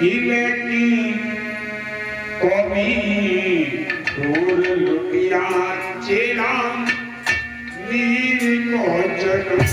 इलेकी कवि दूर लुटिया चेला नीर को चलो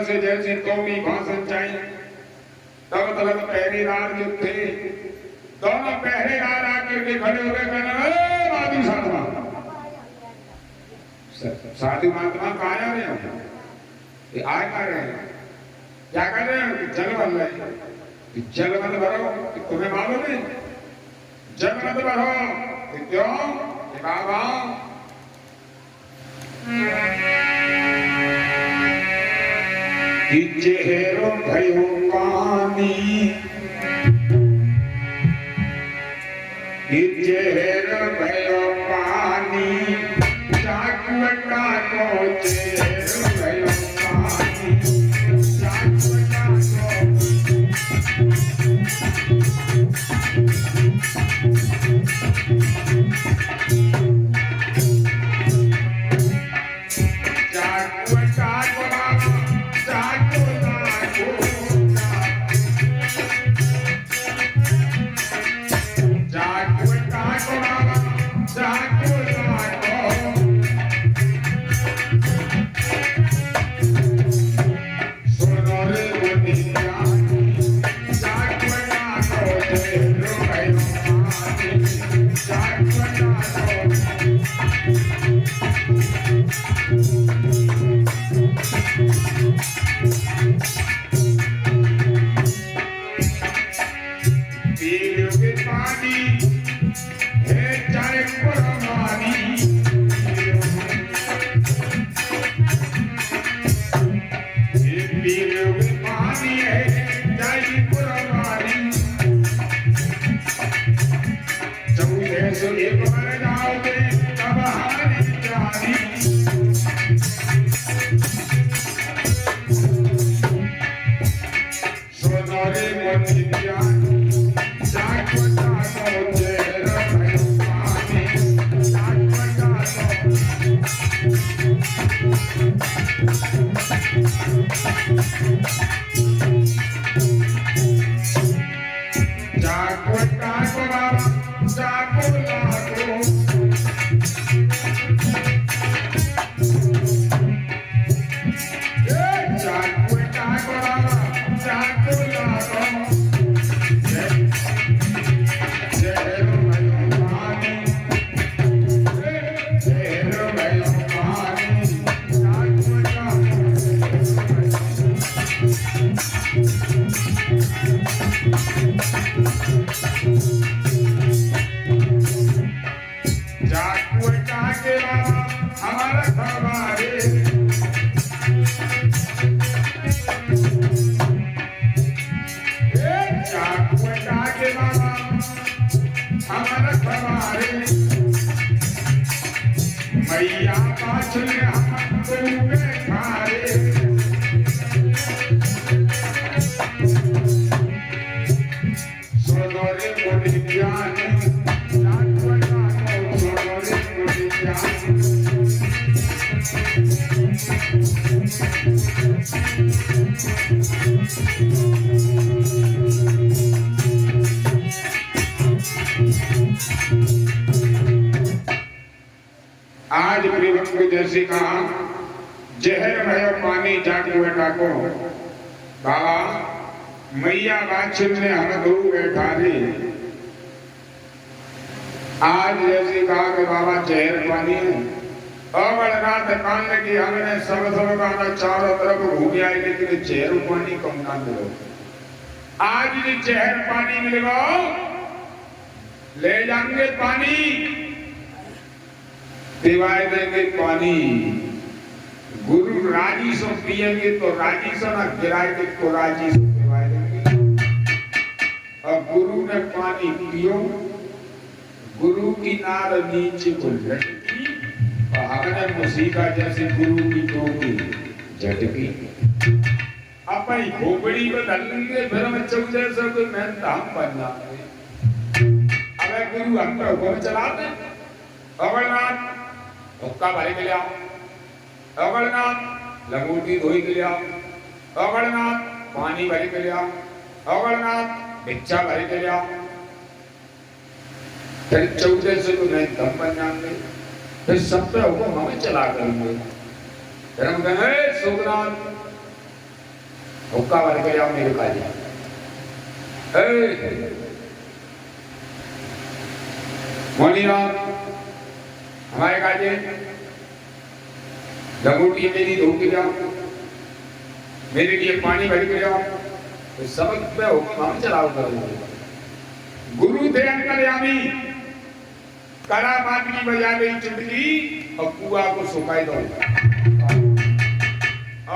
से जैसे कौमी भाषण चाहिए तब तक पहरेदार जो थे दोनों पहरेदार आकर के खड़े हो गए साधु साधु साधु महात्मा कहा जा रहे हैं ये आए कह रहे हैं क्या कर रहे हैं जल बन रहे हैं जल मत भरो तुम्हें मालूम है जल मत भरो क्यों बाबा चेहरो भयो पानी चेहरो भयो पानी चाकुटा को चेहरो भयो पानी चाकुटा आज प्रियम को जैसे कहा जहर भयो पानी जाके बैठा को बाबा मैया बाछिल ने हम दो बैठा रे। आज जैसे कहा कि बाबा जहर पानी है अमरनाथ कान की हमने सब गाना चारों तरफ घूम आए लेकिन जहर पानी कम ना मिलो। आज ये जहर पानी मिलेगा ले जाएंगे पानी दिवाए देंगे पानी। गुरु राजी सो पिएंगे तो राजी सो ना गिराएंगे तो राजी सो दिवाए देंगे। अब गुरु ने पानी पियो गुरु की नार नीचे को लटकी और हमने मुसीका जैसे गुरु की टोपी झटकी। अपनी खोपड़ी में डालेंगे फिर हम चौथे सब मैं धाम बनना। अब गुरु हम पर हुक्म चलाते अमरनाथ हुक्का भरे के लिया अमरनाथ लंगोटी धोई के लिया अमरनाथ पानी भरे के लिया अमरनाथ भिक्षा भरे के लिया। फिर चौथे से तो मैं दम बन जाएंगे फिर सब पे हुक्म हमें चला करेंगे। फिर हम कहेंगे सुखनाथ हुक्का भरे के लिया मेरे काजी मोनीनाथ हमारे काजे लंगोटी मेरी धो के जाओ मेरे लिए पानी भर के जाओ तो सबक पे हुक्म हम चलाओ करेंगे। गुरु थे अंतर्यामी करा बात की बजा गई चुटकी और कुआ को सुखाई दो।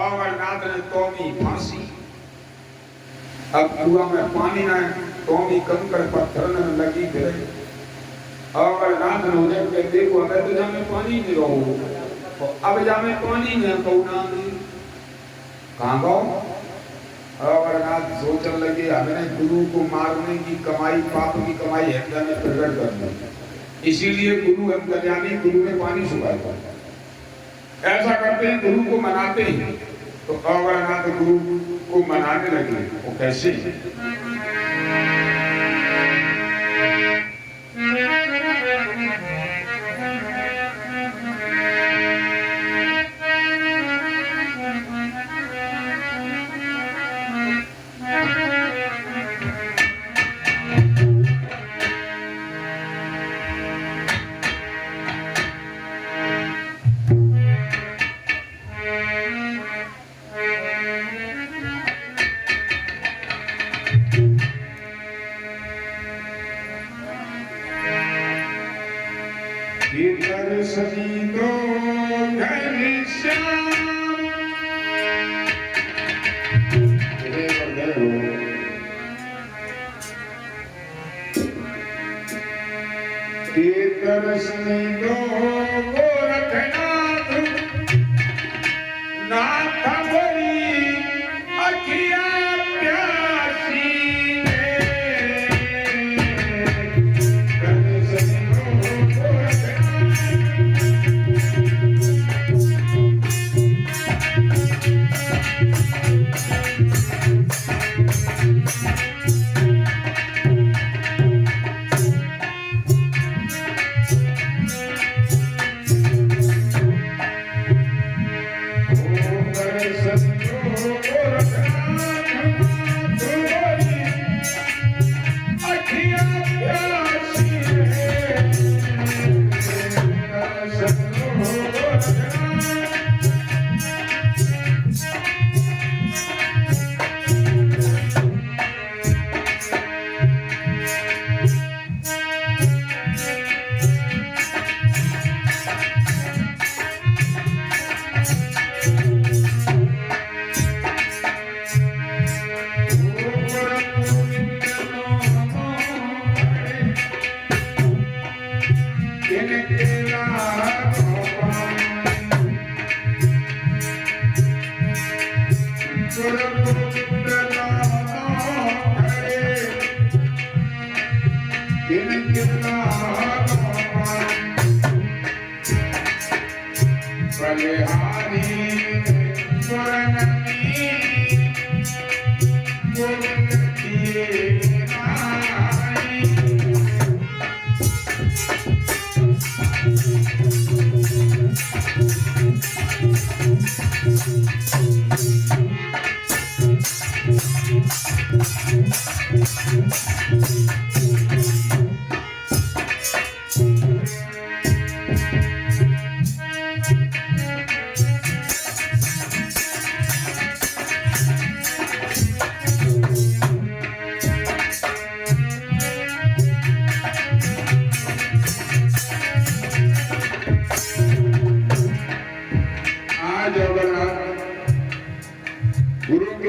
अमरनाथ ने तोमी फांसी अब कुआ में पानी ना तोमी कंकड़ पत्थर में लगी फिर अमरनाथ ने उन्हें कह देखो हमें तो जामे पानी नहीं रहो अब जामे पानी में कौना नहीं कहाँ गो। अमरनाथ सोचने लगे हमें गुरु को मारने की कमाई पाप की कमाई हृदय में प्रकट करनी इसीलिए गुरु हम कल्याणी गुरु ने पानी सुखाया। ऐसा करते हैं गुरु को मनाते हैं तो अमरनाथ गुरु को मनाने लगे। वो कैसे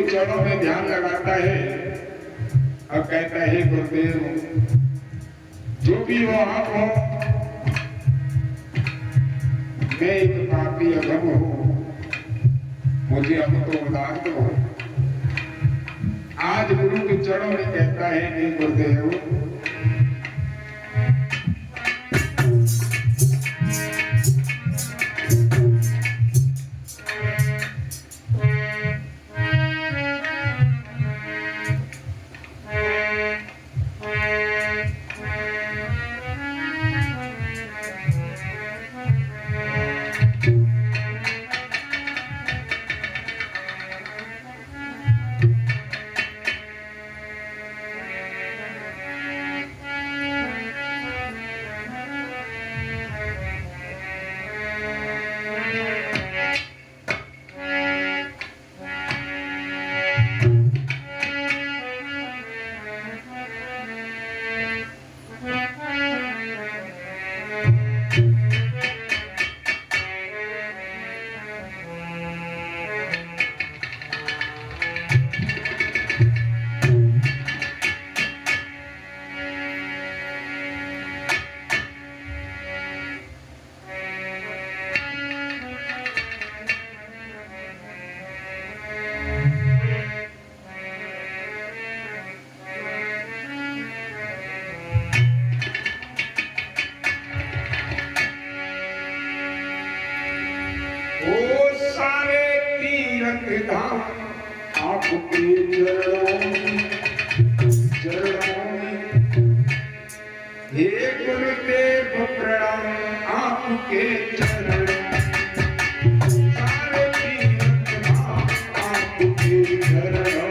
चरणों में ध्यान लगाता है और कहता है गुरुदेव जो भी हो आप हो, मैं एक पापी अधम हूं, मुझे अब तो उदार दो। आज गुरु के चरणों में कहता है कि गुरुदेव धाम आपके चरणों में हे गुरुदेव प्रणाम आपके चरणों सारे तीर्थ धाम आपके चरणों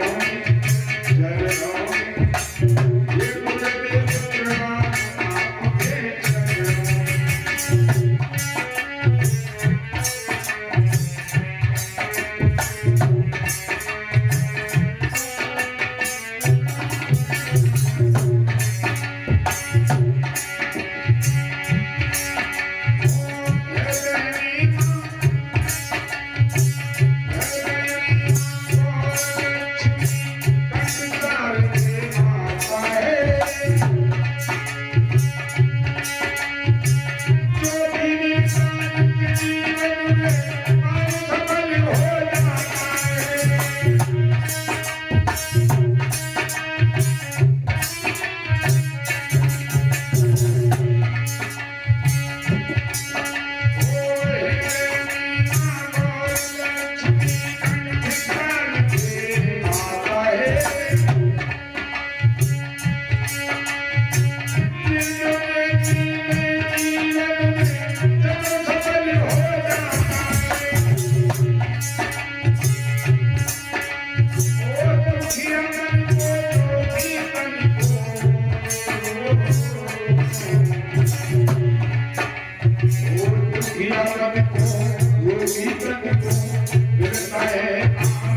में हे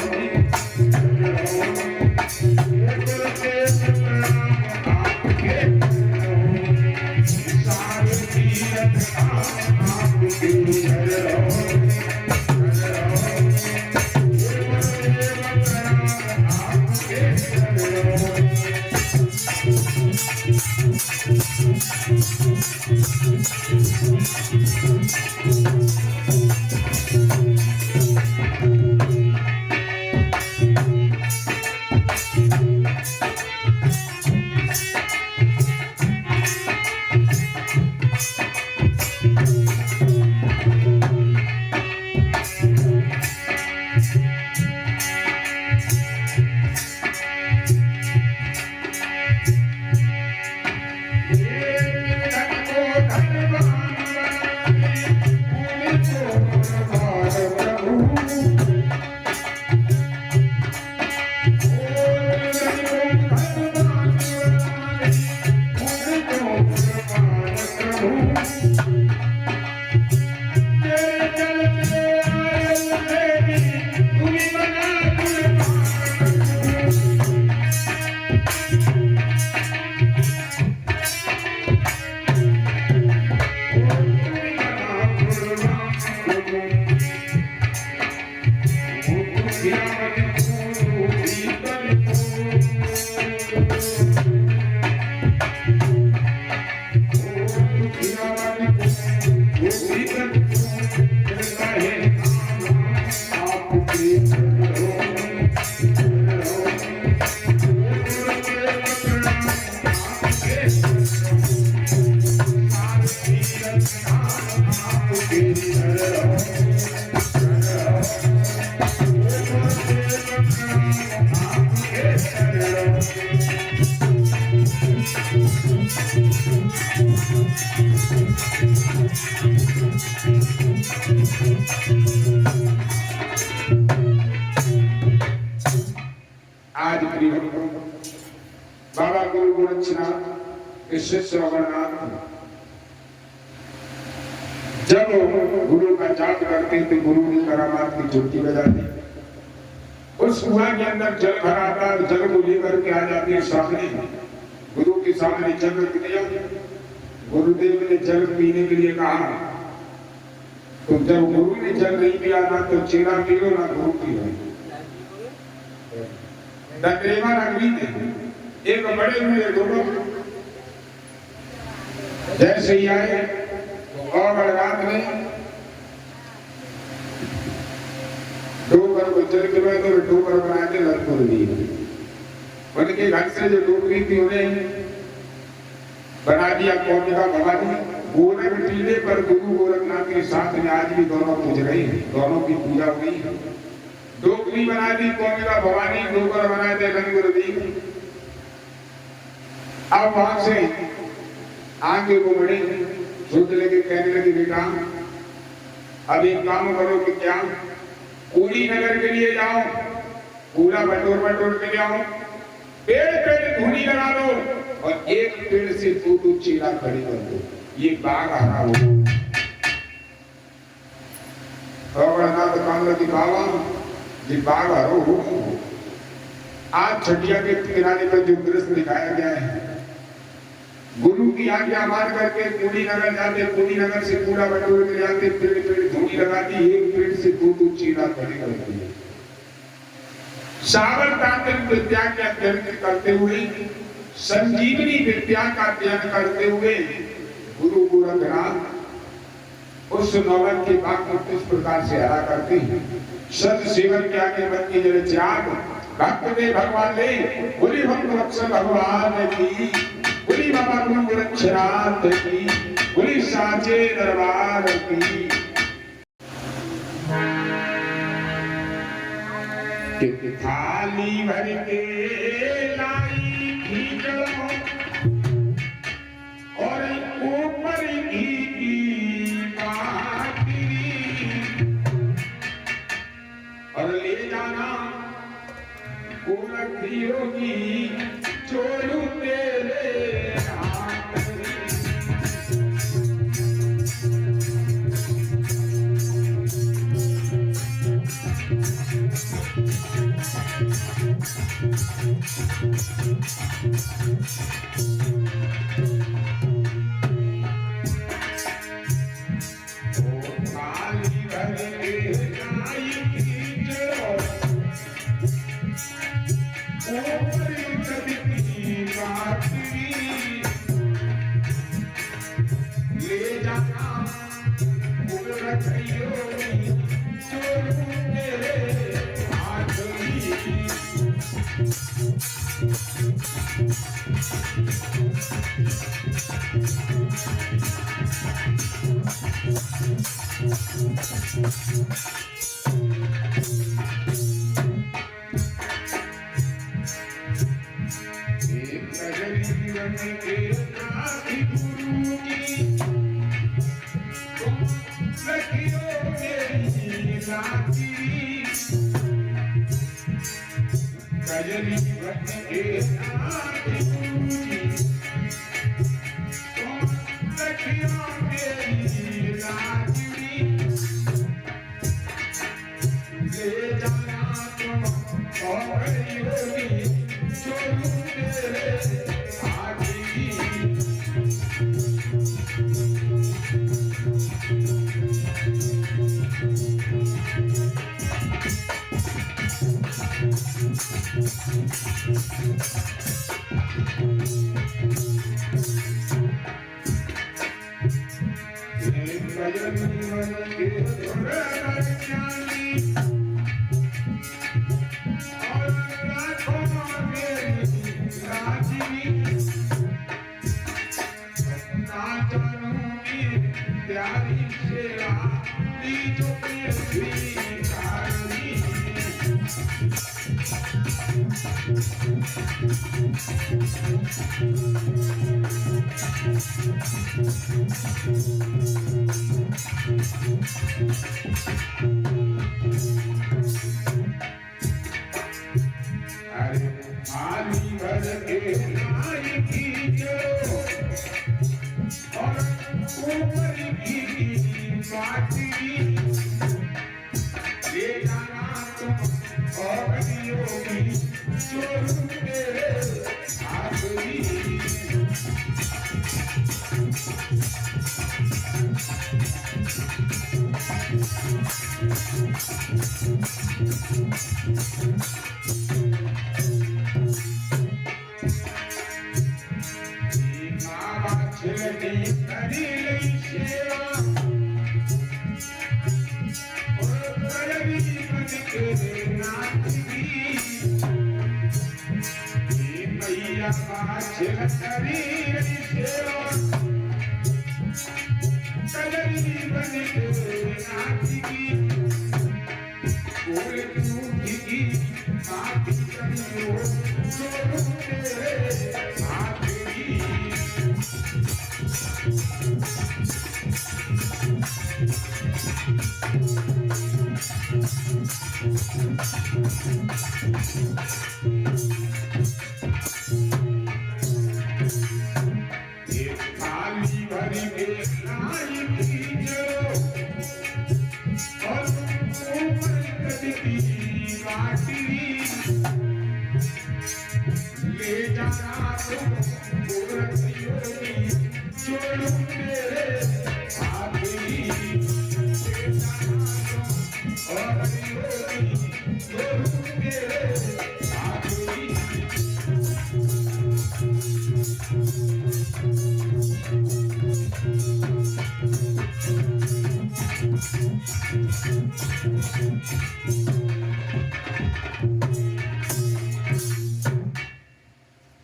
गुरुदेव प्रणाम आपके चरणों प्रभु आज प्रिय बाबा गुरु गोरक्षनाथ के शिष्य अमरनाथ जब गुरु का जाप करते तो गुरु ने करामात की चुटकी बजाती, उस कुआं के अंदर जल भरा था, जल को लेकर के आ जाती है सामने, गुरु के सामने जल रख दिया। गुरुदेव ने जल पीने के लिए कहा, तो जब गुरु ने जल नहीं पिया ना तो चेला पी लो ना गुरु पी लो। दंडेवा अग्नि थे एक बड़े हुए दोनों जैसे ही आए और रात में डोकर को चल के बैठे तो डोकर बना के लड़कों दी उनके घर से जो डोकरी थी उन्हें बना दिया कौन का भवानी। गोरख टीले पर गुरु गोरखनाथ के साथ में आज भी दोनों पूज रहे हैं, दोनों की पूजा हुई है। डोकरी बना दी कौन का भवानी, डोकर बना दे गुरुदेव। अब वहां से आगे वो बड़े सोच लेके कहने लगे बेटा अब एक काम करो कि क्या पूरी नगर के लिए जाओ, पूरा बटोर के ले आओ, पेड़ पेड़ धूनी लगा दो और एक पेड़ से दो चीला खड़ी कर दो, ये बाघ हरा हो। तो कान लगी बाबा ये बाघ हरो हो। आज छठिया के किनारे पर जो दृश्य दिखाया गया है, गुरु की आज्ञा मान करके पूरी नगर जाते, पूरी नगर से पूरा बटोर के जाते, पेड़ पेड़ धूनी लगाती, एक पेड़ से दो चीला खड़ी करती है। सावर तांत्रिक विद्या के अध्ययन करते हुए, संजीवनी विद्या का अध्ययन करते हुए गुरु गोरखनाथ उस नौबत के बाग को किस प्रकार से हरा करते हैं। सत सेवन के आगे मन की जल त्याग भक्त दे भगवान ले, बोली भक्त रक्षक भगवान की, बोली बाबा गुरु गोरक्षनाथ की, बोली साचे दरबार की। थाली भर के लाई खींचो और ऊपर घी की बाटरी और ले जाना गोरखियों की चोरू तेरे हाथ में।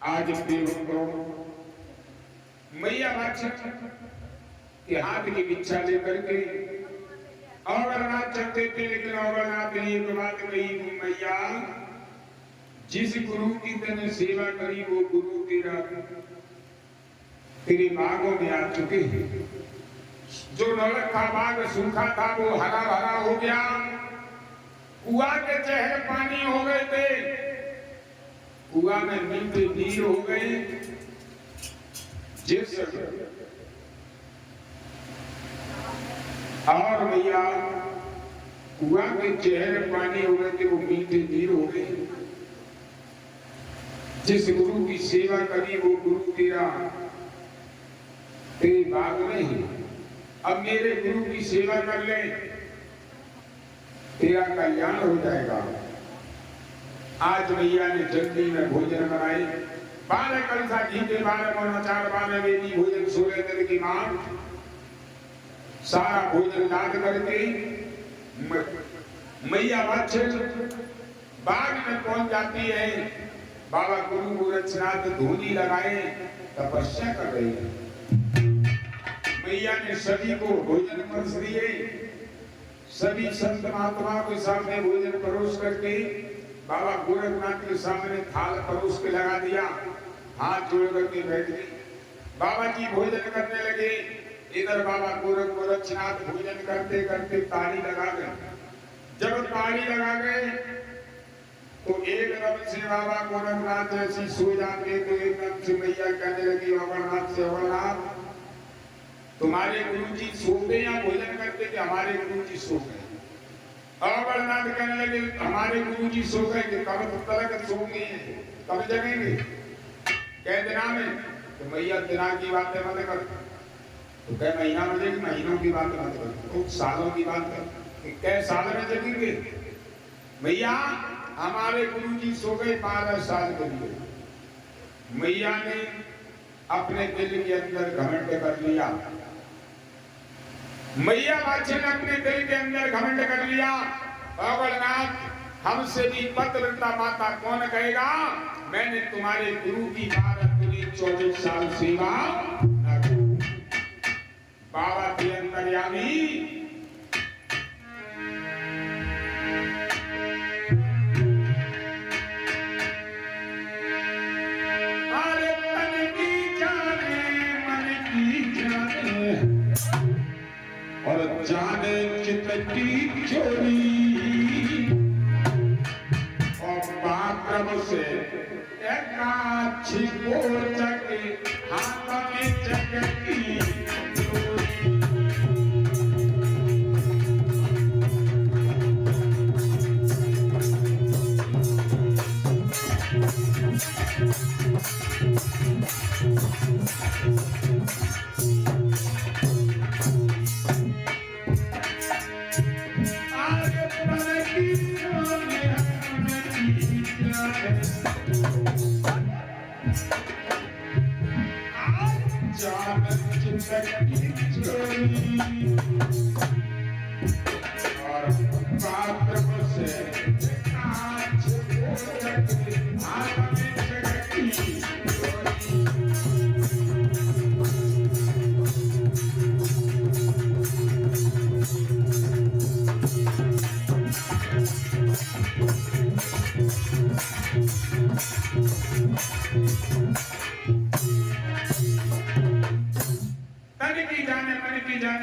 आज मैया के हाथ की इच्छा लेकर के अमरनाथ चलते थे, लेकिन अमरनाथ ने एक बात कही, मैया जिस गुरु की तने सेवा करी वो गुरु तेरे बागों में आ चुके हैं। जो नौलखा बाग सूखा था वो हरा भरा हो गया, कुआ के चेहरे पानी हो गए थे, कुआ में मीठे नीर हो गए। जिस और भैया कुआ के चेहरे पानी हो गए थे वो मीठे नीर हो गए। जिस गुरु की सेवा करी वो गुरु तेरे बाग में ही। अब मेरे गुरु की सेवा कर ले, तेरा कल्याण हो जाएगा। आज भैया ने जल्दी में भोजन बनाए, 12 कलसा घी के 12 पौना 4 12 वेदी भोजन 16 दिन की मांग, सारा भोजन लाद करके मैया वात्सल बाग में पहुंच जाती है। बाबा गुरु गोरक्षनाथ धूनी लगाए तपस्या कर रही है। मैया ने सभी को भोजन परस दिए, सभी संत महात्मा के सामने भोजन परोस करके बाबा गोरखनाथ के सामने थाल परोस के लगा दिया, हाथ जोड़ करके बैठ गई। बाबा जी भोजन करने लगे, इधर बाबा गोरक्षनाथ भोजन करते करते ताली लगा गए। जब ताली लगा गए तो एकदम से बाबा गोरखनाथ ऐसी सो जाते तो एकदम से मैया कहने लगी, अमरनाथ से अमरनाथ तुम्हारे गुरुजी सोते या भोजन करते कि हमारे गुरुजी सो गए। अमरनाथ कहने लगे हमारे गुरुजी सो गए कि कब तक सोंगे, कब जगेंगे, कह दिना में। तो मैया दिना की बातें मत कर, तो कह महीना में जगेगी, महीनों की बात मत कर, कुछ सालों की बात कर, कै साल में जगेंगे। मैया हमारे गुरु जी सो गए 12 साल के लिए। मैया ने अपने दिल के अंदर घमंड कर लिया। मैया बाछी ने अपने दिल के अंदर घमंड कर लिया। भगवान हमसे भी पतिव्रता माता कौन कहेगा, मैंने तुम्हारे गुरु की 12-24 साल सेवा न की। बाबा के अंतर्यामी और जाने चित की चोरी और पाक्रम से एकाछी को जगे हाथ में जगती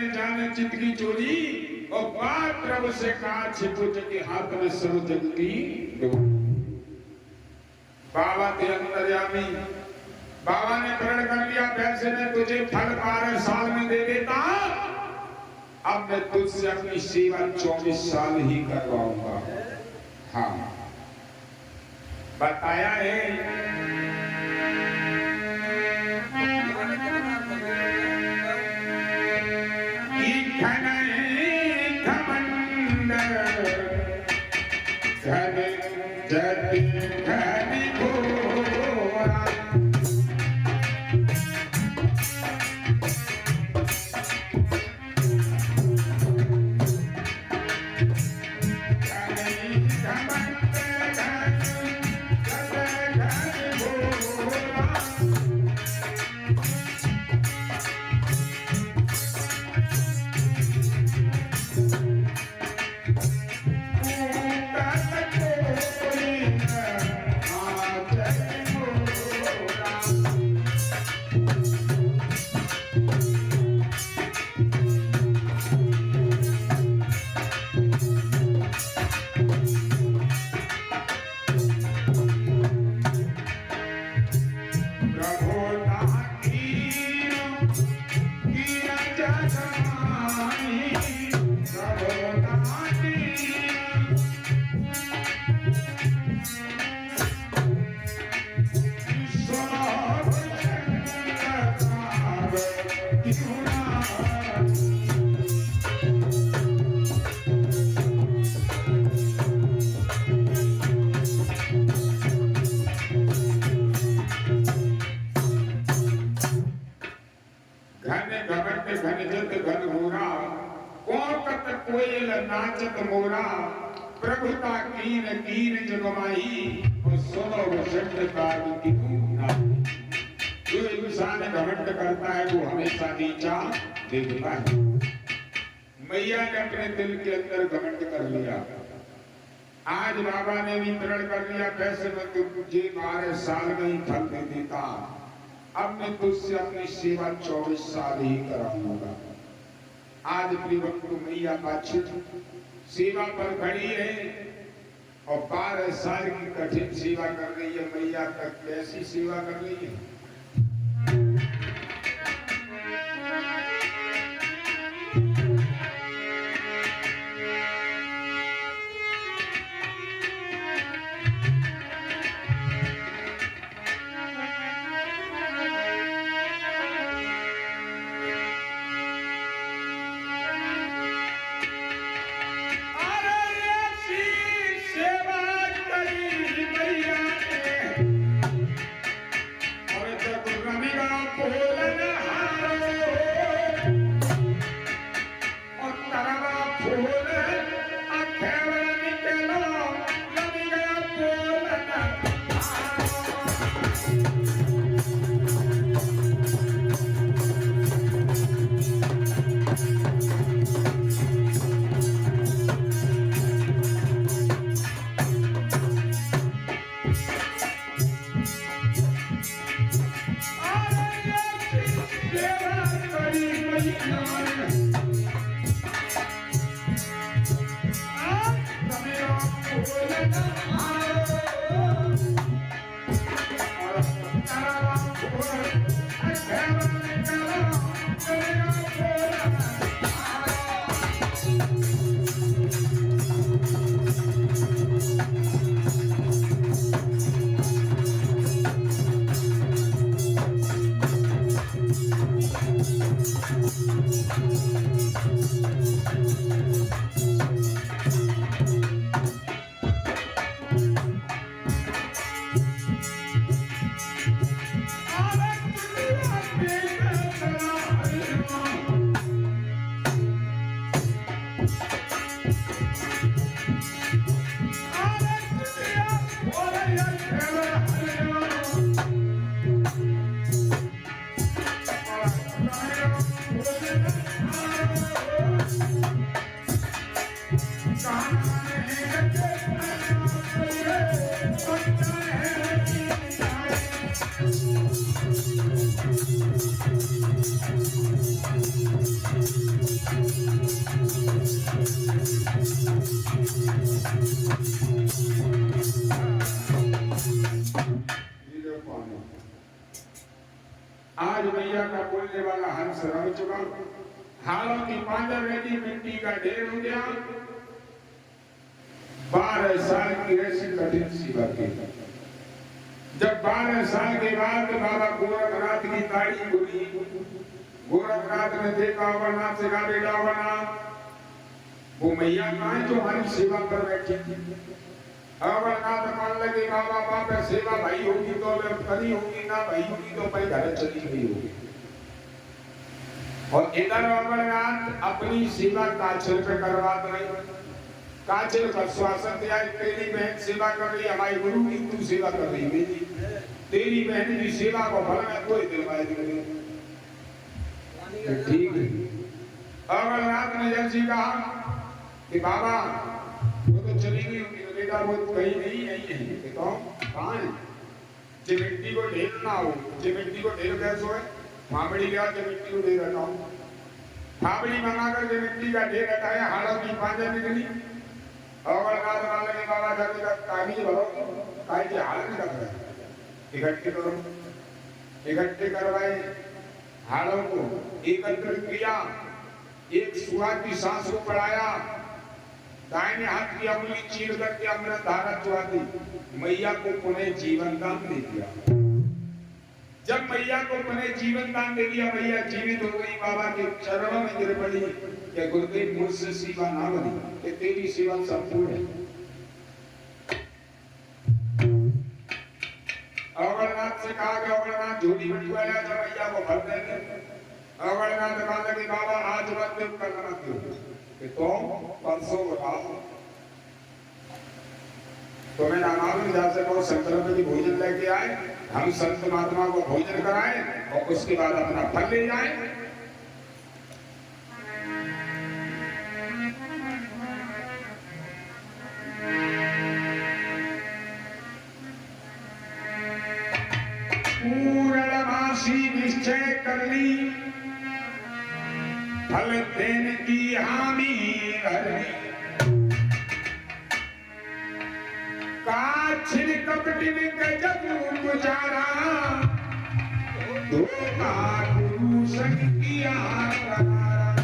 जाने चित की चोरी और पात्र से कहा छिपुट के हाथ में सर्व जग की बाबा के अंतर्यामी बाबा ने प्रण कर लिया, पैसे में तुझे फल 12 साल में दे देता, अब मैं तुझसे अपनी सेवा 24 साल ही करवाऊंगा। हाँ बताया है नाचत मोरा प्रभुता कीन कीन जगमाही और सोनो वसंत काल की पूना। जो इंसान घमंड करता है वो हमेशा नीचा दिखता है। मैया ने अपने दिल के अंदर घमंड कर लिया। आज बाबा ने भी प्रण कर लिया, पैसे में तुझे 12 साल में ही फल दे देता, अब मैं तुझसे अपनी सेवा 24 साल ही कराऊंगा। आज प्रियवंतु मैया बाछी सेवा पर खड़ी है और 12 साल की कठिन सेवा कर रही है। मैया तक कैसी सेवा कर रही है। आज मैया का बोलने वाला हंस रम चुका, हालों की पांजर रेडी मिट्टी का ढेर हो गया। 12 साल की ऐसी कठिन सी बातें। जब 12 साल के बाद बाबा गोरखनाथ की ताड़ी खुली, गोरखनाथ ने देखा अमरनाथ से कहा बेटा अमरनाथ, वो मैया कहाँ है जो हमारी सेवा कर बैठी थी। अमरनाथ मान लगे बाबा बाप सेवा भाई होगी तो करी होगी, ना भाई होगी तो भाई घर चली गई होगी। और इधर अमरनाथ अपनी सेवा काछल पे करवाते रहे। काछल का श्वासन दिया, तेरी बहन सेवा कर रही, हमारी गुरु की तू सेवा कर रही, मेरी तेरी बहन की सेवा को फल में कोई दिलवाए देंगे। ठीक है। अमरनाथ ने जब जी कहा कि बाबा वो तो चली गई होगी, तो बेटा वो कहीं नहीं आई है, तो कहाँ है? जे मिट्टी को ढेर ना हो, जे मिट्टी को ढेर कैसे है? फावड़ी गया जे मिट्टी को ढेर हटाओ, फावड़ी मंगाकर जे मिट्टी का ढेर हटाया, हालों की पांजर निकली। अमरनाथ मान लगे बाबा जाके का कागज भरो, काहे के हाल में रख रहे, इकट्ठे करो, इकट्ठे करवाए, हालों को एकत्रित किया, एक सुहाग की सांस को पढ़ाया, दाहिने हाथ की अंगुली चीर करके अमृत धारा चुरा दी, मैया को पुनः जीवन दान दे दिया। जब मैया को पुनः जीवन दान दे दिया, मैया जीवित हो गई, बाबा के चरणों में गिर पड़ी कि गुरुदेव मुझसे सेवा ना बनी, कि तेरी सेवा संपूर्ण है। अमरनाथ से कहा कि अमरनाथ झोली बटवाया, जब मैया को भर देंगे। अमरनाथ कहा कि बाबा आज मत दो, कल मत दो, कि तो परसों बताओ। तो मैं नामावली जहाँ से बहुत संतों की भोजन लेके आए, हम संत महात्मा को भोजन कराए और उसके बाद अपना फल ले जाए। पूर्णमासी निश्चय कर ली, फल देने की हामी हरी, काछिन कपटिन गजब गुजारा, धोखा गुरु संग किया करारा।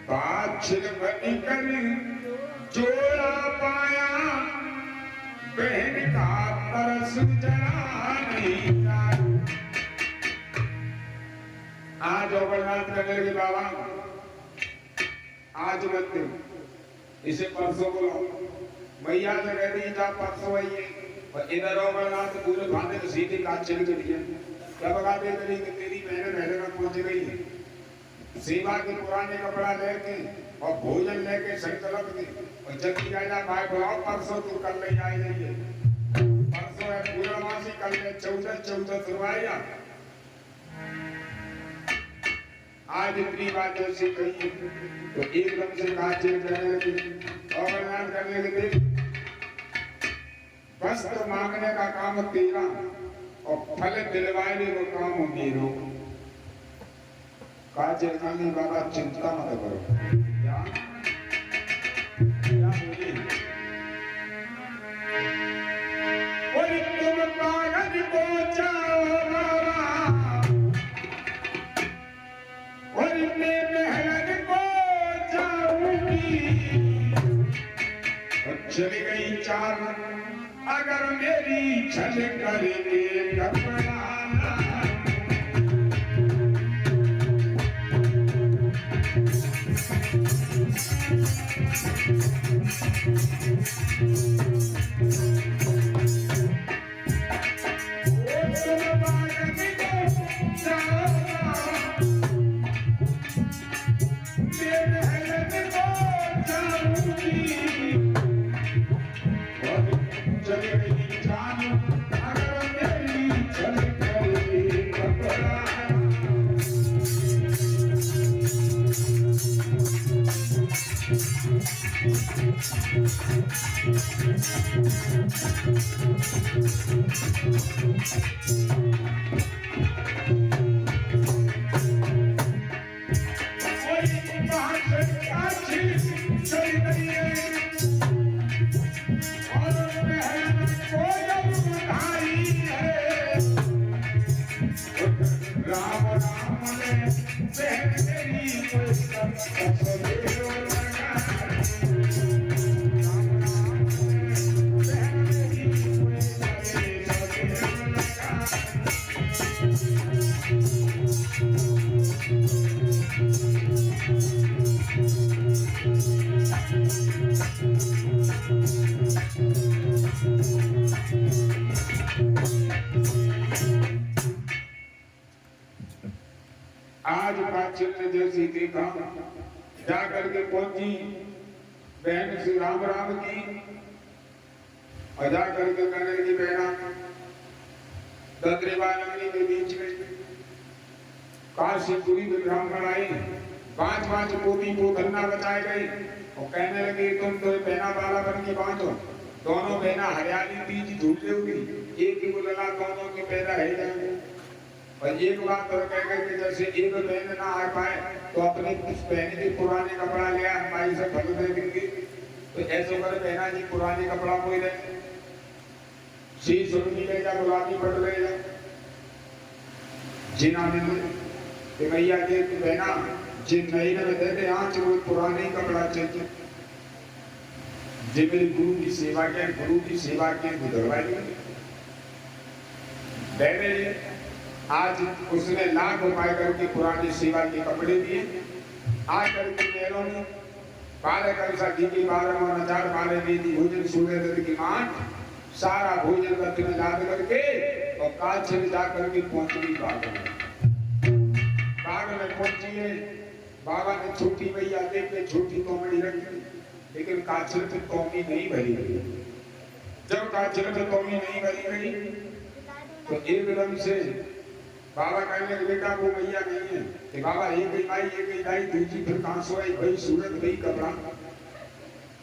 काछिन बनिकर जोड़ा पाया, बहन का तरस जरा नहीं आया। आज अमरनाथ नगर के बाबा आज मत दे, इसे परसों बोलो, मैया से कह दी जा परसों आइए। और इधर अमरनाथ पूरे खाने को सीधे काज चली गई है। क्या बगा दे रही कि तेरी बहन महल में पहुंच गई है, सेवा के पुराने कपड़ा लेके और भोजन लेके संकल्प के, और जल्दी आ जा भाई बुलाओ, परसों तू कल ले आए जाइए। परसों है पूर्णमासी, कल है 14 सुरवाइया। आज इतनी बात जैसे कही तो एकदम से काचिल करने लगी, अमरनाथ करने लगे। वस्त्र मांगने का काम तेरा और फल दिलवाने को काम मेरो। काचिल कहने बाबा चिंता मत करो, क्या बोली चली गई चार, अगर मेरी छल करेंगे घबराना। आज प्राचीन ने जैसी देखा, जाकर के पहुंची बहन श्री राम राम की, और जाकर के कहने की बहना दंद्रीवाली के बीच में काशीपुरी में ब्राह्मण आए, 5 पोती को धन्ना बचाए गए और कहने लगे तुम तो बहना वाला बन के बांटो। दोनों बहना हरियाली बीज झूठे होगी, एक ही बोला दोनों के पैदा है जाएंगे। और एक बात और कह गए कि जैसे एक बहन ना आ पाए तो अपने बहन के पुराने कपड़ा लिया हमारी से फल दे देंगे। तो ऐसे कर बहना जी पुराने कपड़ा कोई रहे शीश सुनी ले जा, गुलाबी पड़ ले जा जिना में भैया के बहना जिन नहीं में दे दे आँच वो पुराने कपड़ा चाहिए। जब मेरी गुरु की सेवा के गुजरवाई आज उसने लाख रुपए करके पुरानी सेवा के कपड़े दिए, आज करके मेलों में 12 कलसा घी की 12 हजार 12 वेदी भोजन सूर्य की मांट सारा भोजन रथ में लाद करके और काछ में जा करके पहुंची बाग में पहुंची है। बाबा ने छोटी मैया देख के छोटी कोमड़ी रखी, लेकिन काछल पे कौमी नहीं भरी गई। जब काछल पे कौमी नहीं भरी गई तो एकदम से बाबा कहने लगे बेटा वो मैया नहीं है कि बाबा एक ही लाई दूसरी फिर कहां सो आई भाई सूरत गई कपड़ा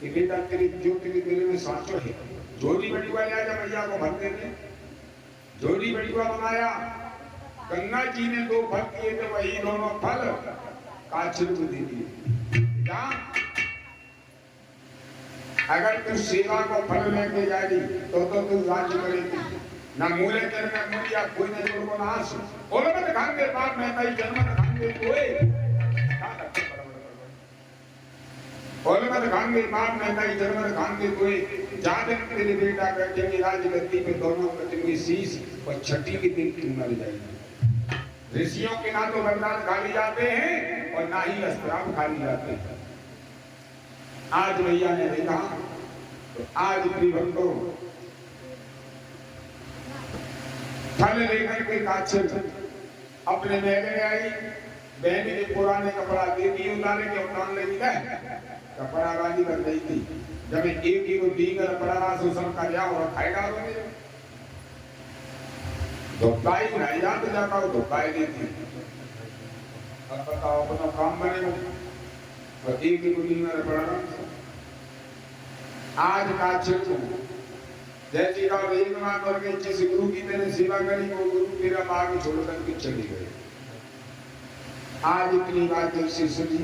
कि बेटा तेरी जो तेरे दिल में सांचो है जोड़ी बड़ुआ ले आजा मैया को भर देने। जोड़ी बड़ुआ बनाया, गंगा जी ने 2 फल किए थे, वही दोनों फल काछल को दे दिए। अगर तू सेवा को फल लेके जाएगी तो तू राज्य करेगी ना मूले तेरे में मूलिया कोई नहीं को नाश बोलो मत खांगे बाप में कई जन्म खांगे कोई बोलो मत खांगे बाप में कई जन्म खांगे कोई जाने तेरे बेटा कहते कि राजगद्दी पे दोनों कटंगी शीश और छठी के दिन तू मर जाएगी। ऋषियों के ना तो वरदान खाली जाते हैं और ना ही अस्त्राव खाली जाते हैं। आज भैया ने देखा तो आज प्रियभक्तों फल लेकर के काछल अपने महल में आई, बहन के पुराने कपड़ा दे दिए उतारे के उतार लगी कपड़ा वाली कर गई थी। जब एक को दीगर पड़ा सो सबका क्या और खाएगा धोखाई नहीं जाते जाता वो धोखाई देती। अब बताओ अपना काम बनेगा और एक को दीगर पड़ा आज काछल को जैसी का एक मां करके जिस गुरु की मैंने सेवा करी वो गुरु मेरा मार्ग छोड़कर के चली गई। आज इतनी बात जैसे सुनी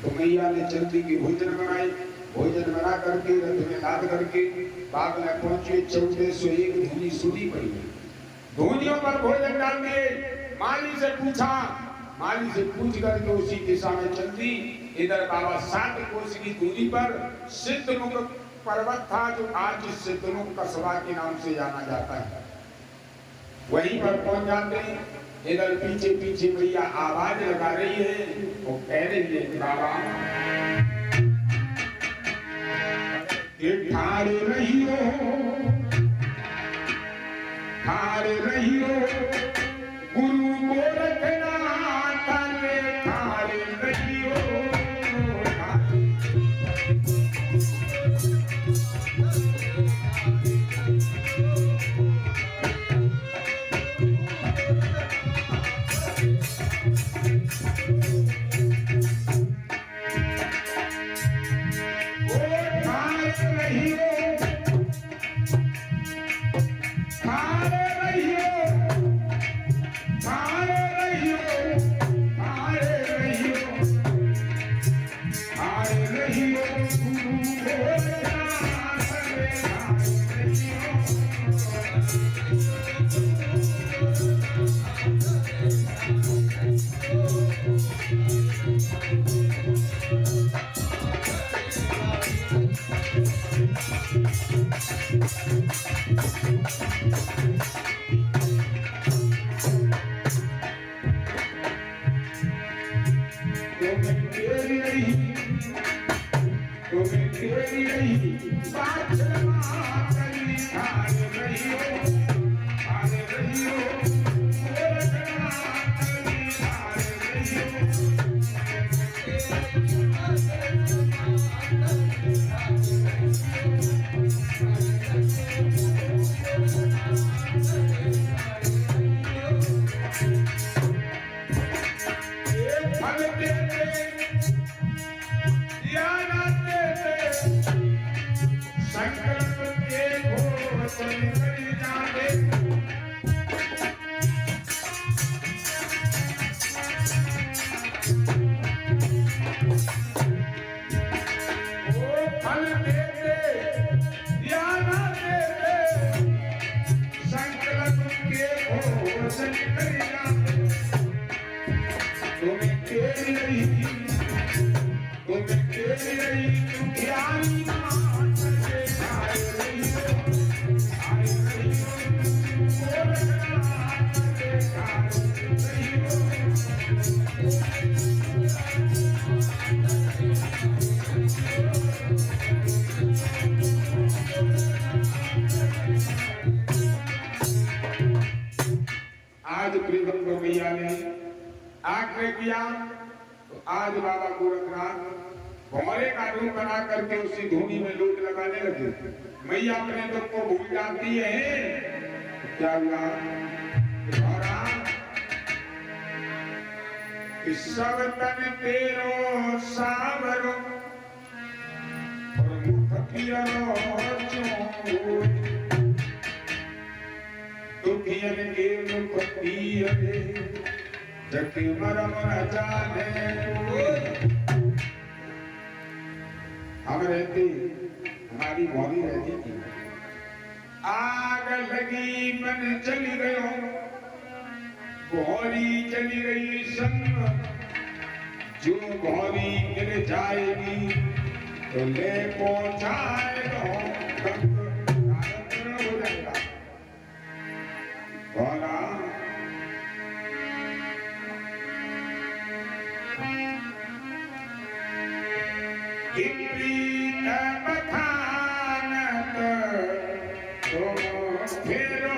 तो मैया ने जल्दी की भोजन बनाई, भोजन बना करके रथ में लाद करके बाग में पहुंचे। 1401 धूनी सूली पड़ी, धूनियों पर भोजन डाल दिए। माली से पूछा, माली से पूछ करके उसी दिशा में चलती। इधर बाबा 7 कोस की दूरी पर सिद्ध मुख पर्वत था जो आज सिद्धनों कस्बा के नाम से जाना जाता है। वहीं पर पहुंच जाते हैं। इधर पीछे पीछे भैया आवाज लगा रही है, वो कह रही है बाबा ठाड़े रहियो, ठाड़े रहियो गुरु गोरखनाथ रे, ठाड़े रहियो। आज प्रीतम को भैया ने आग्रह किया तो आज बाबा गोरखनाथ भौरे का रूप बना करके उसी धूनी में लोट लगाने लगे। मैया अपने दुख को भूल जाती है। क्या हुआ सब तन तेरो सावरो और मुख पियरो चोर, दुखियन के मुख पियरे जग मरम न जाने। हम रहते, हमारी मौली रहती थी, आग लगी मन चली गयो, भौरी चली गई संग, जो भौरी मिल जाएगी तो ले पहुंचाए हो जाएगा। भौरा बखानत तो फेरो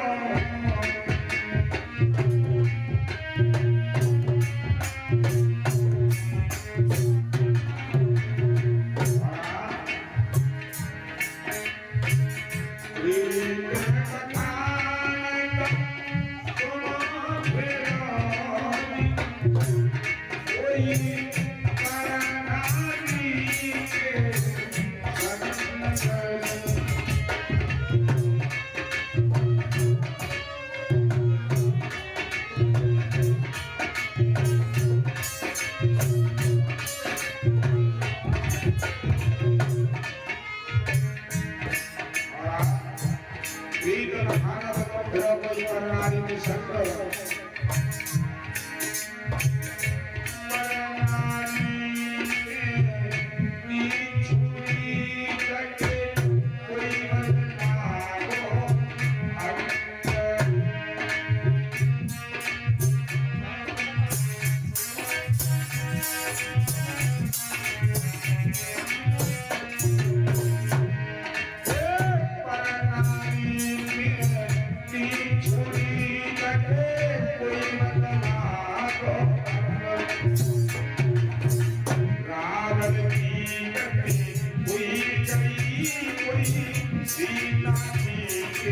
सीता जी के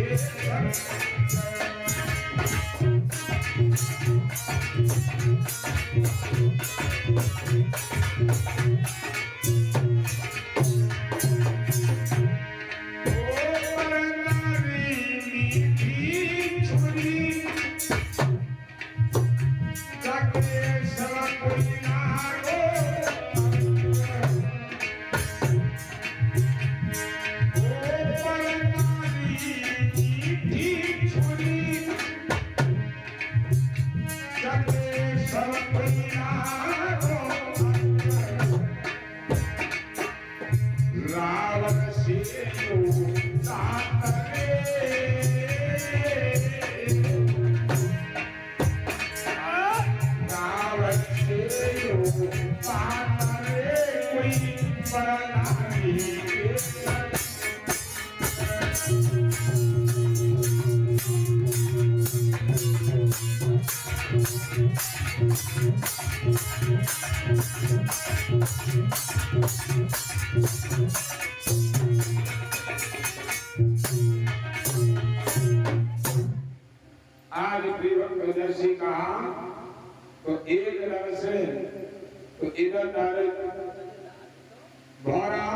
आज जैसे कहा तो एक लग से तो इधर घोड़ा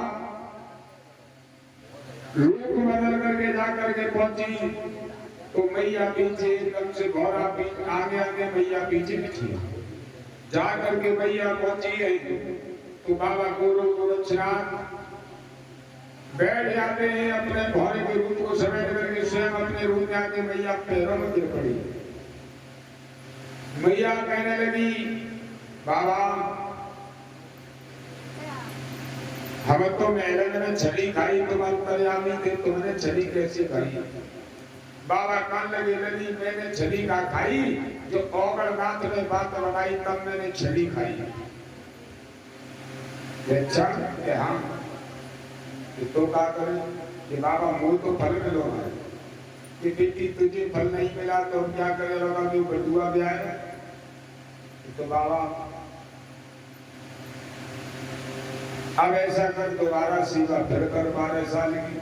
रूप बदल करके जा करके पहुंची तो मैया पीछे एकदम से घोड़ा आगे आगे मैया पीछे पीछे जा करके मैया पहुंची है तो बाबा गोरक्षनाथ बैठ जाते हैं अपने घोड़े के रूप को समेट करके स्वयं अपने रूप में आके मैया पैरों में गिर पड़ी। मैया कहने लगी बाबा हम तो मेहनत में छली खाई तुम्हारी परियामी थे तुमने छली कैसे खाई। बाबा कान लगे लगी मैंने छली का खाई जो औगड़ नाथ ने बात बनाई तब मैंने छली खाई। अच्छा हाँ तो क्या करें कि बाबा मुंह तो फल मिलो है कि बेटी तुझे फल नहीं मिला तो क्या करे बाबा तू बटुआ भी आए तो बाबा अब ऐसा कर दोबारा सीधा फिर कर 12 साल की।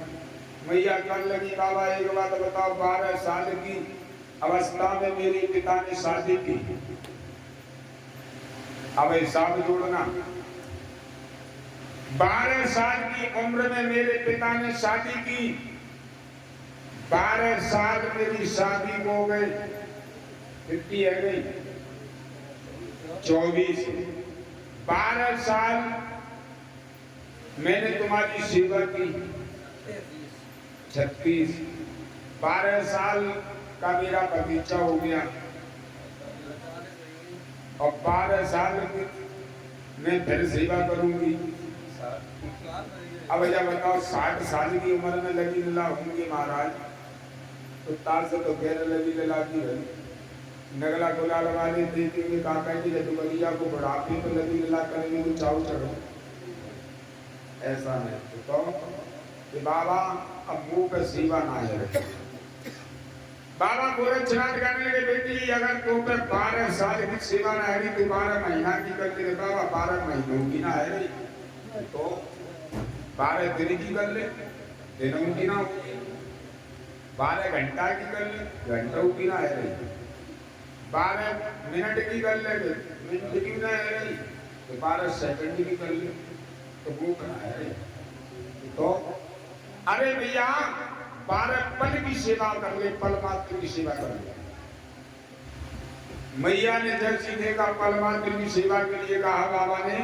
मैया कर लगी बाबा एक बात बताओ 12 साल की अवस्था में मेरे पिता ने शादी की। अब हिसाब जोड़ना 12 साल की उम्र में मेरे पिता ने शादी की। 12 साल मेरी शादी हो गई कितनी है गई 24। 12 साल मैंने तुम्हारी सेवा की 36। 12 साल का मेरा बगीचा हो गया और 12 साल मैं फिर सेवा करूंगी। अब जब बताओ 60 साल की उम्र में लगी लीला होंगी महाराज तो तार से तो गैर लगी लीला की रही नगला गुलाल वाले देखेंगे काका जी जब बलिया को बढ़ापे तो लगी लीला करेंगे तो चाव चढ़ो ऐसा नहीं तो कि बाबा अब मुंह पे सेवा ना है। बाबा गोरक्षनाथ कहने लगे बेटी अगर तुम पे 12 साल की सेवा ना है तो 12 महीना की करके दे बाबा 12 महीनों की ना है तो 12 दिन की कर ले दिनों की ना होगी। 12 घंटा की कर ले घंटों की ना है रही। 12 मिनट की कर ले मिनट की ना है रही तो 12 सेकंड की कर ले तो वो करना है रही। तो अरे भैया 12 पल की सेवा कर ले पल मात्र की सेवा कर ले। मैया ने जैसी देखा पल मात्र की सेवा के लिए कहा बाबा ने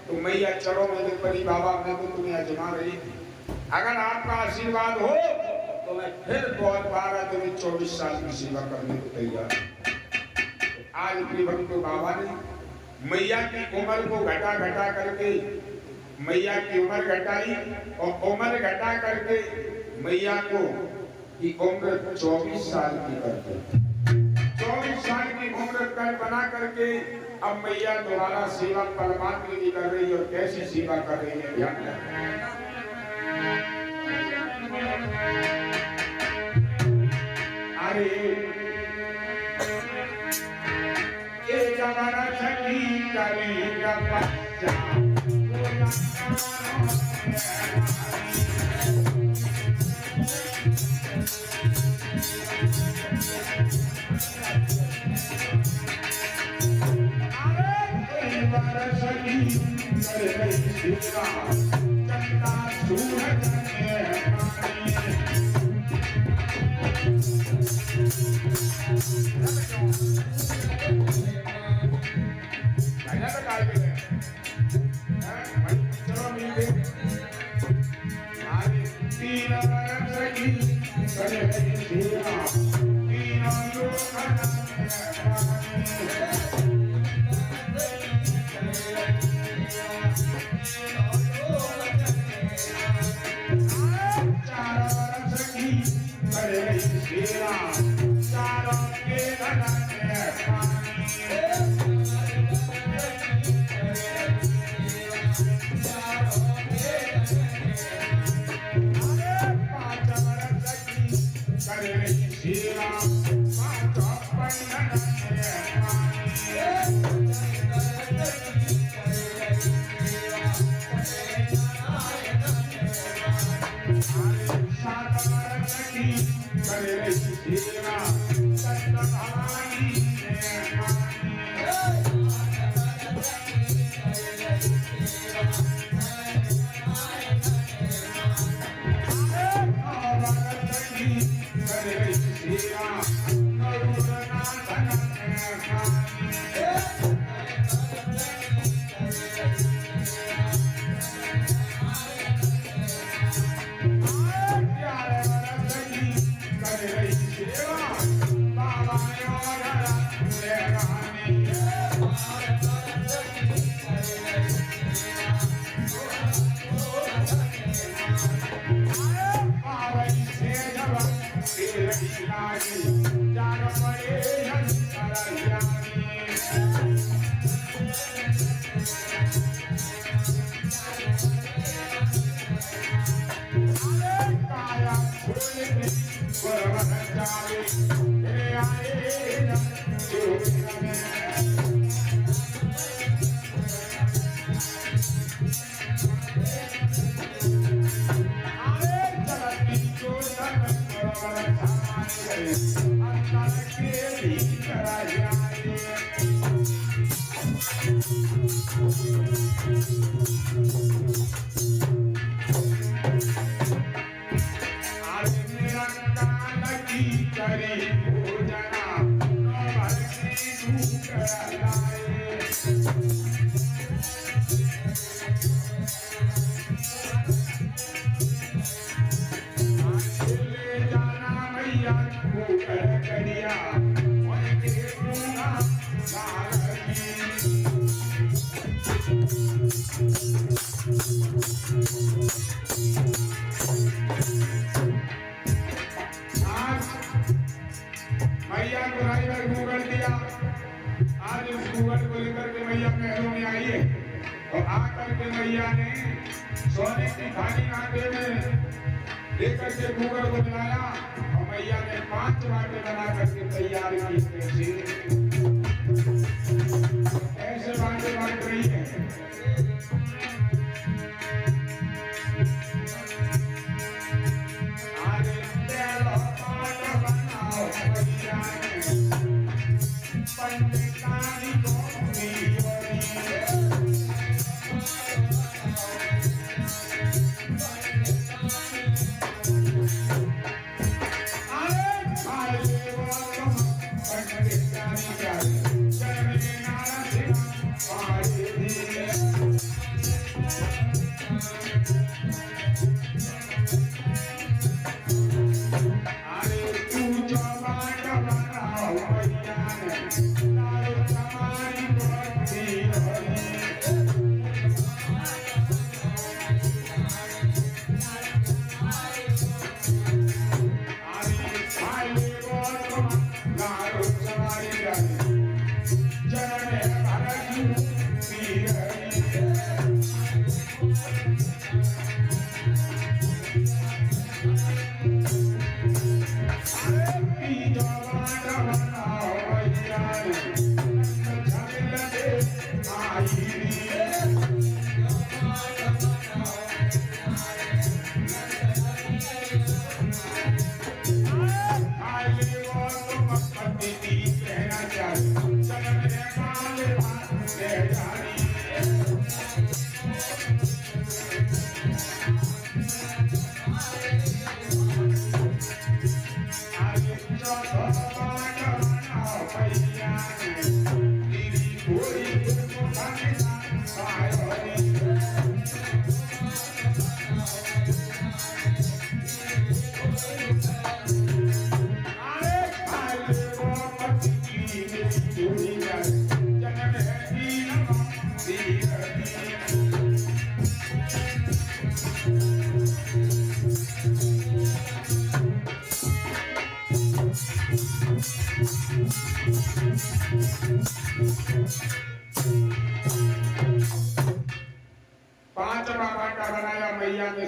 तो मैया चलो मेरे परी बाबा मैं तो तुम्हें अजमा रही थी अगर आपका आशीर्वाद हो तो मैं फिर दोबारा तुम्हें 24 साल की सेवा करने को तैयार। आज भी भक्तों बाबा ने मैया की उम्र को घटा घटा करके मैया की उम्र घटाई और उम्र घटा करके मैया को की उम्र 24 साल की कर दी। 24 साल की उम्र कर बना करके अब मैया दोबारा सेवा परमात्मा की कर रही है और कैसी सेवा कर रही है ध्यान अरे ये जमाना छठी करेगा बच्चा सीता चंदा सूरज ने पानी तो काय केलं चलो मिलते आज तीन सखी करे सीता तीनों लोग मैया ने सोने की थाली हाथे में लेकर के कुकर को जलाया और मैया ने 5 बाटे बना करके तैयार की। ऐसे बाटे बांट रही है। आज तेरा पाट बनाओ मैया ने पंडितानी को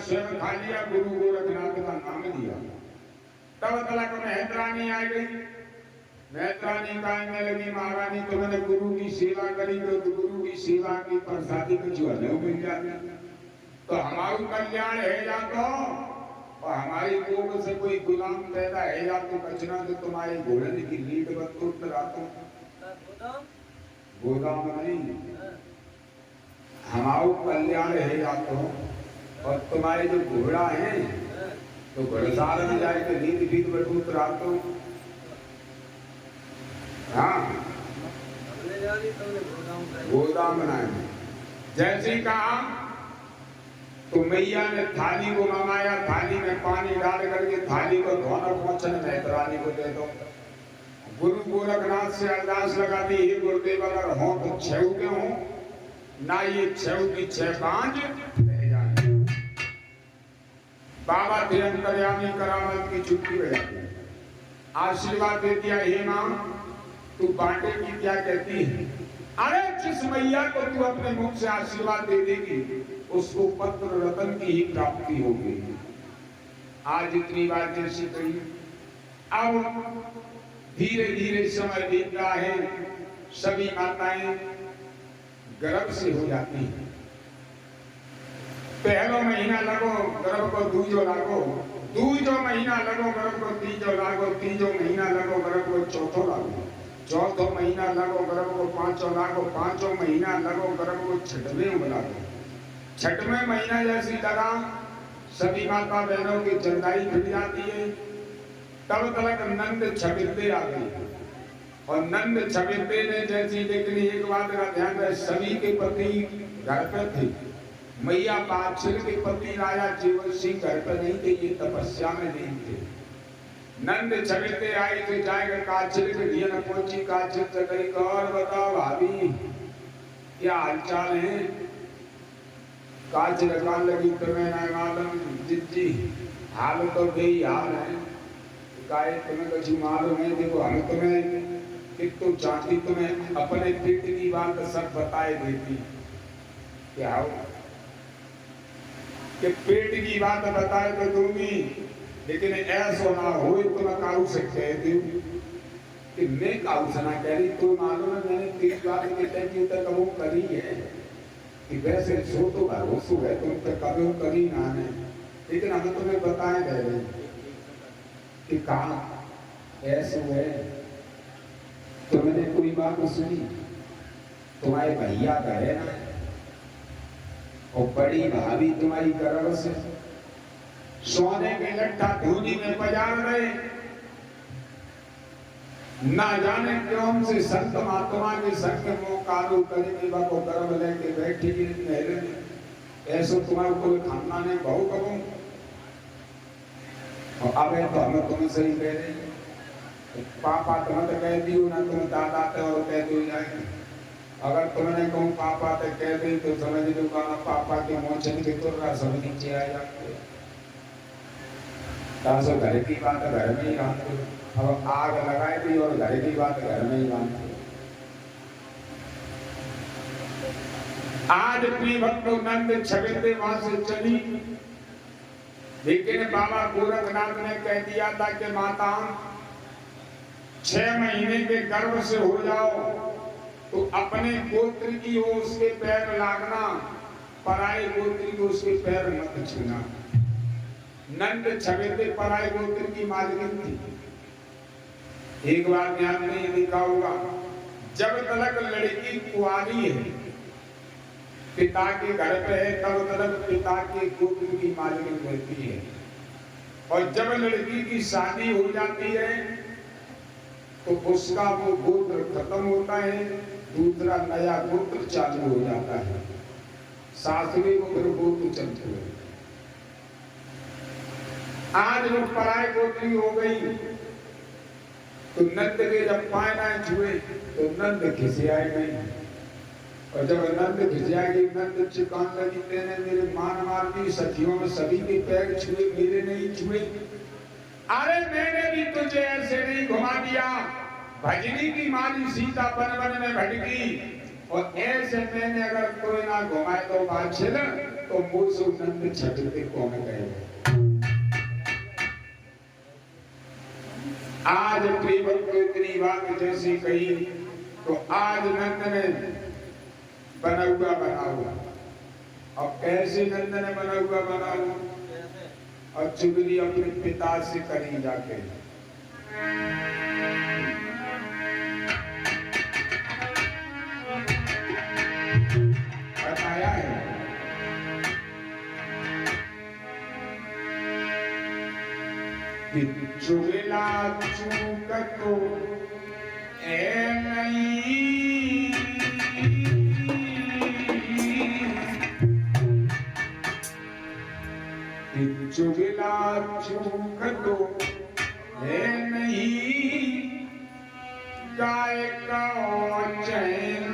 स्वयं खा लिया, गुरु गोरखनाथ का नाम लिया। तब तलक मेहतरानी आ गई। मेहतरानी कहने लगी, महारानी तुमने गुरु की सेवा करी तो गुरु की सेवा की प्रसादी कुछ अलग मिल जाती तो हमारा कल्याण है या तो, और हमारी कोख से कोई गुलाम पैदा है या तो कचना तो तुम्हारे घोड़े की लीड बतूत रातों गोदाम नहीं, हमारा कल्याण है या तो, और तुम्हारे जो घोड़ा है तो घोड़साल में जाके नींद बीत बतूत रातों। हाँ गोदाम बनाए। जैसे ही कहा तो मैया ने थाली को मंगाया, थाली में पानी डाल करके थाली को धोना पहुंचन मेहतरानी को दे दो। गुरु गोरखनाथ से अरदास लगा दी, हे गुरुदेव अगर हो तो छेव के हो ना, ये छेव की 6-5 रह जाए। बाबा थे अंतर्यामी, करामत की छुट्टी हो जाती। आशीर्वाद दे दिया, हे मां तू बांटे की क्या कहती है? अरे जिस मैया को तू अपने मुख से आशीर्वाद दे देगी उसको पत्र रतन की ही प्राप्ति होगी। आज इतनी बात जैसी कही, अब धीरे धीरे समय बीत रहा है, सभी माताएं गर्भ से हो जाती हैं। पहला महीना लगो गर्भ को दूजो लागो, दूजो महीना लगो गर्भ को तीजो लागो, तीजो महीना लगो गर्भ को चौथो लागो, चौथो महीना लगो गर्भ को पांचों लागो, पांचों महीना लगो गर्भ को छठवें लागो। छठवें महीना जैसी लगा सभी माता बहनों की जंदाई फिर जाती है। तब तक नंद छबिते आ गई, और नंद छबिते ने जैसी देखनी, एक बात का ध्यान रहे, सभी के पति घर पर थे। मैया पाछिल के पति राजा जीवन सिंह घर पर नहीं थे, ये तपस्या में नहीं थे। नंद छबिते आई तो जाएगा काछिल के लिए न पहुंची। काछिल से कही, और बताओ भाभी क्या हालचाल है? काछिल कहने लगी, तुम्हें ना मालूम जिज्जी, हाल तो यही हाल है। काहे तुम्हें कुछ मालूम है? देखो हम तुम्हें कितु चाहती, तुम्हें अपने पेट की बात सब बताए देती। क्या हो कि पेट की बात बताए तो दूंगी, लेकिन ऐसा ना हो तो मैं काऊ से कह दूं कि मैं काऊ से ना कह रही। तो मालूम है मैंने 30 बार के तक कबू करी है कि वैसे सो तो भरोसा है तुम पे कभी करी ना है, लेकिन हम तुम्हें बताए दे रहे कि कहा ऐसे है। तुमने कोई बात सुनी? तुम्हारे भैया कहे ना, और बड़ी भाभी तुम्हारी गर्भ से सोने के लट्ठा धूनी में बजार रहे। ना जाने क्यों से संत महात्मा के संग में कालू करेगी को गर्भ लेके बैठी नहरे में। ऐसा तुम्हारे कोई खाना नहीं बहु कबू। और अब है तो हमें तुम्हें सही कह रही, पापा तुम्हें तो कह दियो ना, तुम दादा तो और कह दियो जाए। अगर तुमने कहूँ पापा तो कह दी तो समझ लो कहना पापा के मोचन के तुर्रा सब नीचे आ जाते। तासो घर की बात घर में ही बांधते, अब आग लगाए दी और घर की बात घर में ही बांधते। आज अपनी भक्त नंद छबिते वहां से चली, लेकिन बाबा गोरखनाथ ने कह दिया था कि माता 6 महीने के गर्भ से हो जाओ तो अपने गोत्र की हो उसके पैर लागना, पराये गोत्र की उसके पैर मत छूना। नंद छबिते पराये गोत्र की मालकिन थी। एक बार ध्यान में लिखा होगा, जब तक लड़की कुंवारी है पिता के घर पे है तब तक पिता के गोत्र की मालकिन रहती है, और जब लड़की की शादी हो जाती है तो उसका वो गोत्र खत्म होता है, दूसरा नया गोत्र चालू हो जाता है। सासवी को फिर गोत्र चलते हुए आज वो पराये गोत्री हो गई तो नंद के जब पायना छुए तो नंद खिसियाए गई, और जब नंद खिसिया गई नंद चिकान लगी, तेने मेरे मान मार दी, सखियों में सभी के पैर छुए मेरे नहीं छुए। अरे मैंने भी तुझे ऐसे नहीं घुमा दिया, भजनी की माली सीता बन बन में भटकी, और ऐसे मैंने अगर कोई ना घुमाए तो बादशाह तो मुझसे नंद छटते कौन गए। आज प्रेमन को इतनी बात जैसी कही तो आज नंद ने बना हुआ और कैसे नंद ने बना हुआ और चुगली अपने पिता से करी जाके। बताया है कि चुगला चूक तो ए नहीं, कि चुगला चूक तो ए नहीं, गाय का चैन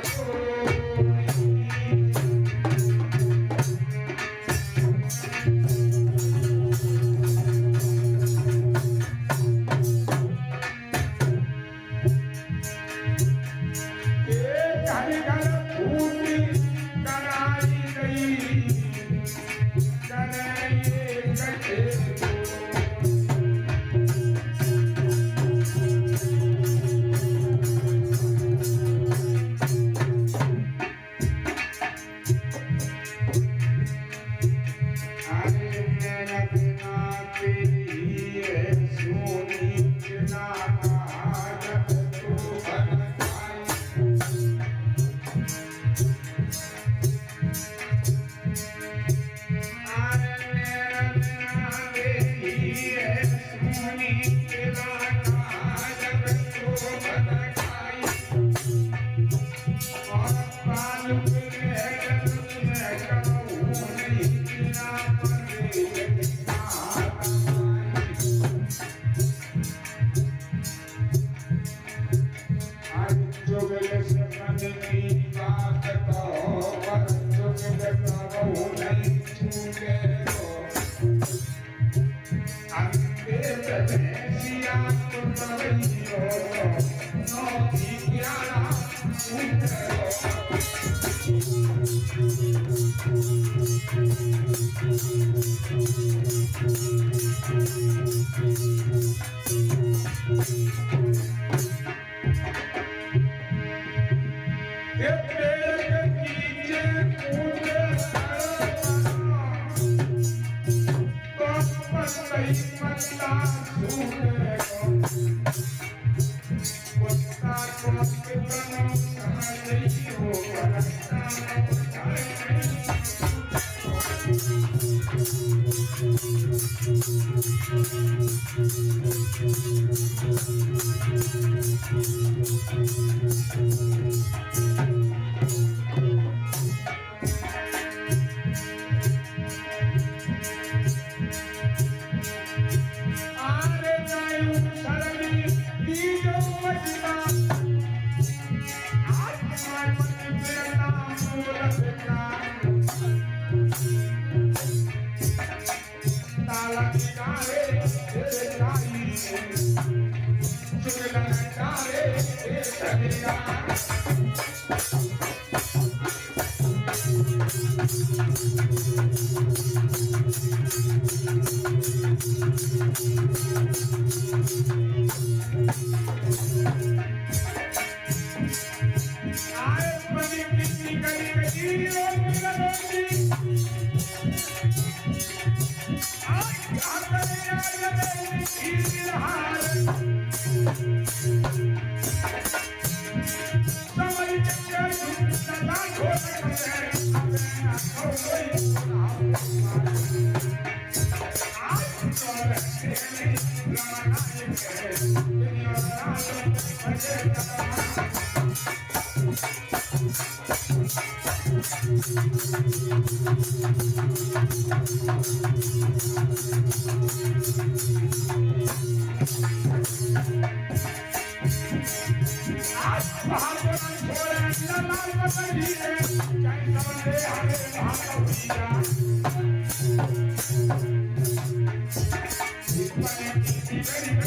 Ready,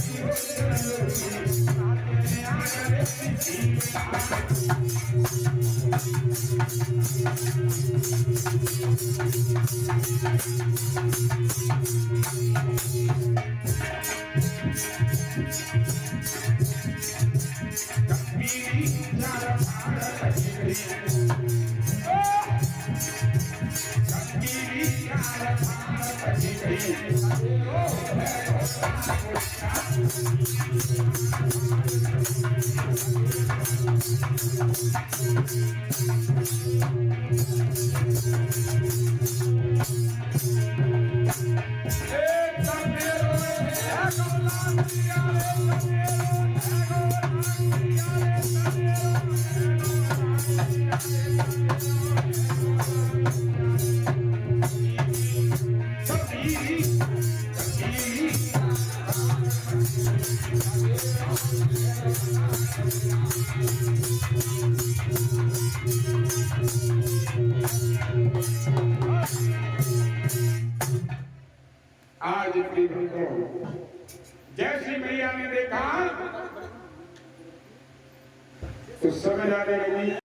आज पीढ़ी को जैसी मैया ने देखा तो समझ आने लगी।